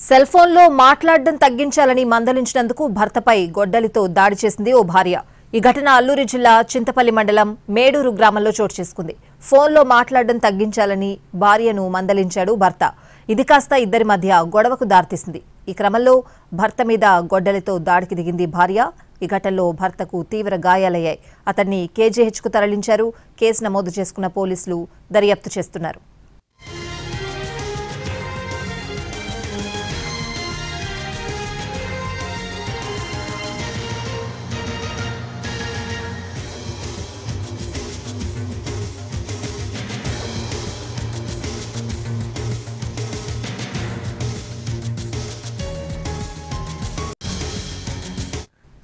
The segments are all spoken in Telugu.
సెల్ ఫోన్లో మాట్లాడడం తగ్గించాలని మందలించినందుకు భర్తపై గొడ్డలితో దాడి చేసింది ఓ భార్య. ఈ ఘటన అల్లూరి జిల్లా చింతపల్లి మండలం మేడూరు గ్రామంలో చోటు చేసుకుంది. ఫోన్లో మాట్లాడడం తగ్గించాలని భార్యను మందలించాడు భర్త. ఇది కాస్త ఇద్దరి మధ్య గొడవకు దారితీసింది. ఈ క్రమంలో భర్త మీద గొడ్డలితో దాడికి దిగింది భార్య. ఈ ఘటనలో భర్తకు తీవ్ర గాయాలయ్యాయి. అతన్ని కేజీహెచ్కు తరలించారు. కేసు నమోదు చేసుకున్న పోలీసులు దర్యాప్తు చేస్తున్నారు.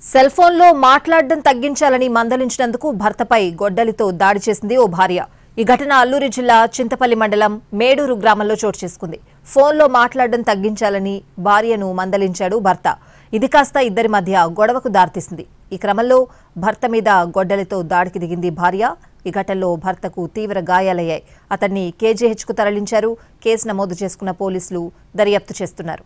సెల్ ఫోన్లో మాట్లాడడం తగ్గించాలని మందలించినందుకు భర్తపై గొడ్డలితో దాడి చేసింది ఓ భార్య. ఈ ఘటన అల్లూరి జిల్లా చింతపల్లి మండలం మేడూరు గ్రామంలో చోటు చేసుకుంది. ఫోన్లో మాట్లాడడం తగ్గించాలని భార్యను మందలించాడు భర్త. ఇది కాస్త ఇద్దరి మధ్య గొడవకు దారితీసింది. ఈ క్రమంలో భర్త మీద గొడ్డలితో దాడికి దిగింది భార్య. ఈ ఘటనలో భర్తకు తీవ్ర గాయాలయ్యాయి. అతన్ని కేజీహెచ్కు తరలించారు. కేసు నమోదు చేసుకున్న పోలీసులు దర్యాప్తు చేస్తున్నారు.